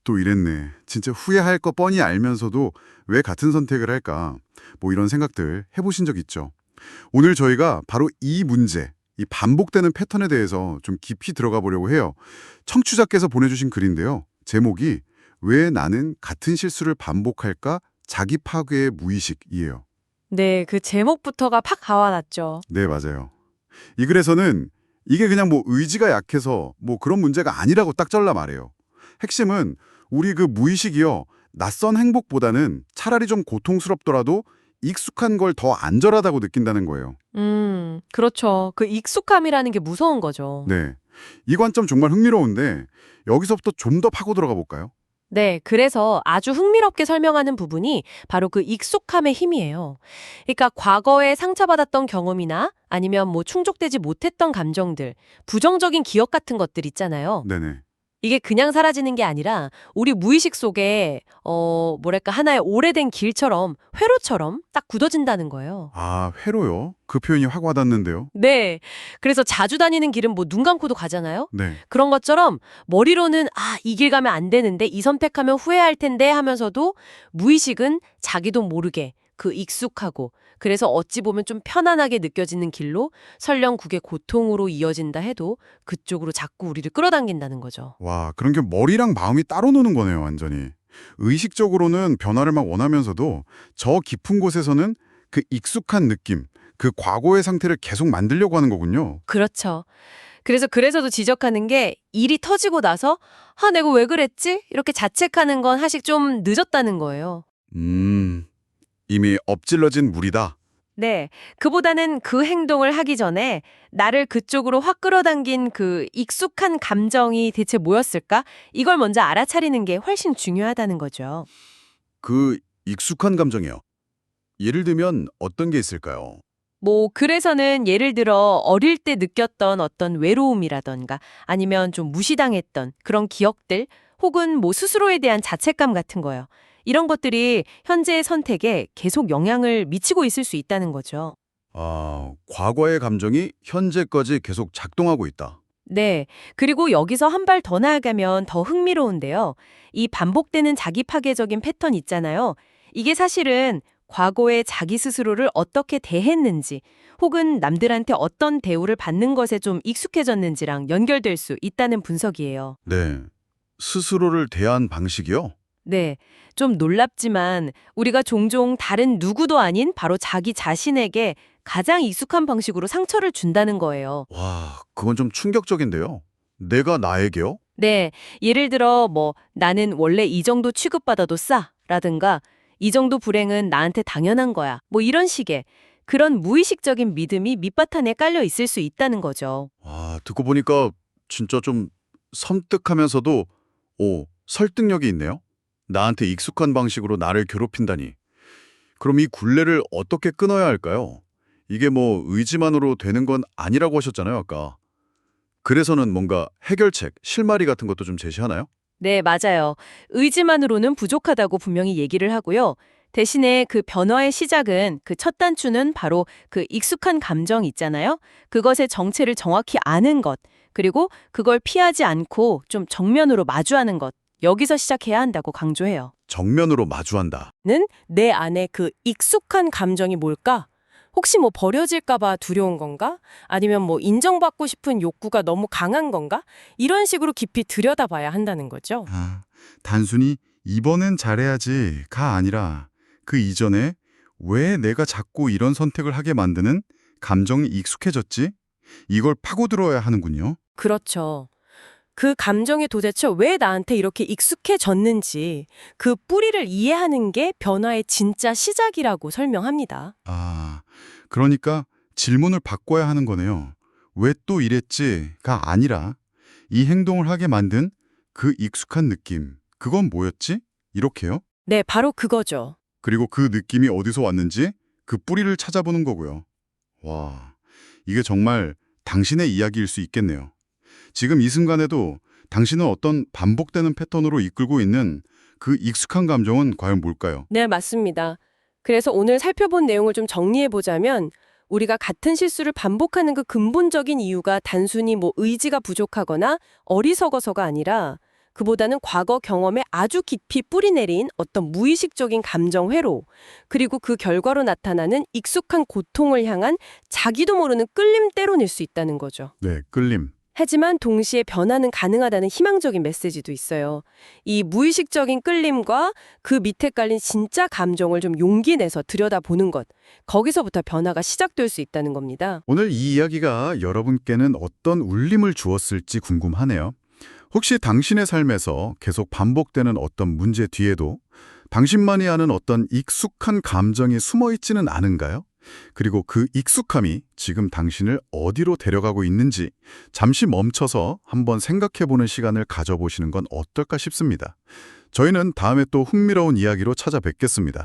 또 이랬네. 진짜 후회할 거 뻔히 알면서도 왜 같은 선택을 할까? 뭐 이런 생각들 해보신 적 있죠? 오늘 저희가 바로 이 문제, 이 반복되는 패턴에 대해서 좀 깊이 들어가 보려고 해요. 청취자께서 보내주신 글인데요. 제목이 왜 나는 같은 실수를 반복할까? 자기 파괴의 무의식이에요. 네, 그 제목부터가 팍 와닿죠. 네, 맞아요. 이 글에서는 이게 그냥 뭐 의지가 약해서 뭐 그런 문제가 아니라고 딱 잘라 말해요. 핵심은 우리 그 무의식이요. 낯선 행복보다는 차라리 좀 고통스럽더라도 익숙한 걸 더 안전하다고 느낀다는 거예요. 그렇죠. 그 익숙함이라는 게 무서운 거죠. 네. 이 관점 정말 흥미로운데 여기서부터 좀 더 파고 들어가 볼까요? 네, 그래서 아주 흥미롭게 설명하는 부분이 바로 그 익숙함의 힘이에요. 그러니까 과거에 상처받았던 경험이나 아니면 뭐 충족되지 못했던 감정들, 부정적인 기억 같은 것들 있잖아요. 네네. 이게 그냥 사라지는 게 아니라 우리 무의식 속에 뭐랄까 하나의 오래된 길처럼 회로처럼 딱 굳어진다는 거예요. 아, 회로요? 그 표현이 확 와닿는데요. 네. 그래서 자주 다니는 길은 뭐 눈 감고도 가잖아요. 네. 그런 것처럼 머리로는 이 길 가면 안 되는데 이 선택하면 후회할 텐데 하면서도 무의식은 자기도 모르게 그 익숙하고 그래서 어찌 보면 좀 편안하게 느껴지는 길로 설령 그게 고통으로 이어진다 해도 그쪽으로 자꾸 우리를 끌어당긴다는 거죠. 와, 그런 게 머리랑 마음이 따로 노는 거네요, 완전히. 의식적으로는 변화를 막 원하면서도 저 깊은 곳에서는 그 익숙한 느낌, 그 과거의 상태를 계속 만들려고 하는 거군요. 그렇죠. 그래서도 지적하는 게 일이 터지고 나서 내가 왜 그랬지? 이렇게 자책하는 건 사실 좀 늦었다는 거예요. 음, 이미 엎질러진 물이다. 네, 그보다는 그 행동을 하기 전에 나를 그쪽으로 확 끌어당긴 그 익숙한 감정이 대체 뭐였을까? 이걸 먼저 알아차리는 게 훨씬 중요하다는 거죠. 그 익숙한 감정이요. 예를 들면 어떤 게 있을까요? 뭐, 그래서는 예를 들어 어릴 때 느꼈던 어떤 외로움이라던가 아니면 좀 무시당했던 그런 기억들 혹은 뭐 스스로에 대한 자책감 같은 거요. 이런 것들이 현재의 선택에 계속 영향을 미치고 있을 수 있다는 거죠. 아, 과거의 감정이 현재까지 계속 작동하고 있다. 네. 그리고 여기서 한 발 더 나아가면 더 흥미로운데요. 이 반복되는 자기 파괴적인 패턴 있잖아요. 이게 사실은 과거에 자기 스스로를 어떻게 대했는지 혹은 남들한테 어떤 대우를 받는 것에 좀 익숙해졌는지랑 연결될 수 있다는 분석이에요. 네. 스스로를 대한 방식이요? 네. 좀 놀랍지만 우리가 종종 다른 누구도 아닌 바로 자기 자신에게 가장 익숙한 방식으로 상처를 준다는 거예요. 와, 그건 좀 충격적인데요. 내가 나에게요? 네, 예를 들어 나는 원래 이 정도 취급받아도 싸 라든가 이 정도 불행은 나한테 당연한 거야. 뭐 이런 식의 그런 무의식적인 믿음이 밑바탕에 깔려 있을 수 있다는 거죠. 아, 듣고 보니까 진짜 좀 섬뜩하면서도 설득력이 있네요. 나한테 익숙한 방식으로 나를 괴롭힌다니. 그럼 이 굴레를 어떻게 끊어야 할까요? 이게 뭐 의지만으로 되는 건 아니라고 하셨잖아요, 아까. 그래서는 뭔가 해결책, 실마리 같은 것도 좀 제시하나요? 네, 맞아요. 의지만으로는 부족하다고 분명히 얘기를 하고요. 대신에 그 변화의 시작은 그 첫 단추는 바로 그 익숙한 감정 있잖아요. 그것의 정체를 정확히 아는 것, 그리고 그걸 피하지 않고 좀 정면으로 마주하는 것. 여기서 시작해야 한다고 강조해요. 정면으로 마주한다. 는 내 안에 그 익숙한 감정이 뭘까? 혹시 뭐 버려질까봐 두려운 건가? 아니면 뭐 인정받고 싶은 욕구가 너무 강한 건가? 이런 식으로 깊이 들여다봐야 한다는 거죠. 아, 단순히 이번엔 잘해야지가 아니라 그 이전에 왜 내가 자꾸 이런 선택을 하게 만드는 감정이 익숙해졌지? 이걸 파고들어야 하는군요. 그렇죠. 그 감정이 도대체 왜 나한테 이렇게 익숙해졌는지 그 뿌리를 이해하는 게 변화의 진짜 시작이라고 설명합니다. 아, 그러니까 질문을 바꿔야 하는 거네요. 왜 또 이랬지가 아니라 이 행동을 하게 만든 그 익숙한 느낌, 그건 뭐였지? 이렇게요? 네, 바로 그거죠. 그리고 그 느낌이 어디서 왔는지 그 뿌리를 찾아보는 거고요. 와, 이게 정말 당신의 이야기일 수 있겠네요. 지금 이 순간에도 당신은 어떤 반복되는 패턴으로 이끌고 있는 그 익숙한 감정은 과연 뭘까요? 네, 맞습니다. 그래서 오늘 살펴본 내용을 좀 정리해 보자면 우리가 같은 실수를 반복하는 그 근본적인 이유가 단순히 뭐 의지가 부족하거나 어리석어서가 아니라 그보다는 과거 경험에 아주 깊이 뿌리내린 어떤 무의식적인 감정 회로, 그리고 그 결과로 나타나는 익숙한 고통을 향한 자기도 모르는 끌림 때문일 수 있다는 거죠. 네, 끌림. 하지만 동시에 변화는 가능하다는 희망적인 메시지도 있어요. 이 무의식적인 끌림과 그 밑에 깔린 진짜 감정을 좀 용기 내서 들여다보는 것, 거기서부터 변화가 시작될 수 있다는 겁니다. 오늘 이 이야기가 여러분께는 어떤 울림을 주었을지 궁금하네요. 혹시 당신의 삶에서 계속 반복되는 어떤 문제 뒤에도 당신만이 아는 어떤 익숙한 감정이 숨어 있지는 않은가요? 그리고 그 익숙함이 지금 당신을 어디로 데려가고 있는지 잠시 멈춰서 한번 생각해보는 시간을 가져보시는 건 어떨까 싶습니다. 저희는 다음에 또 흥미로운 이야기로 찾아뵙겠습니다.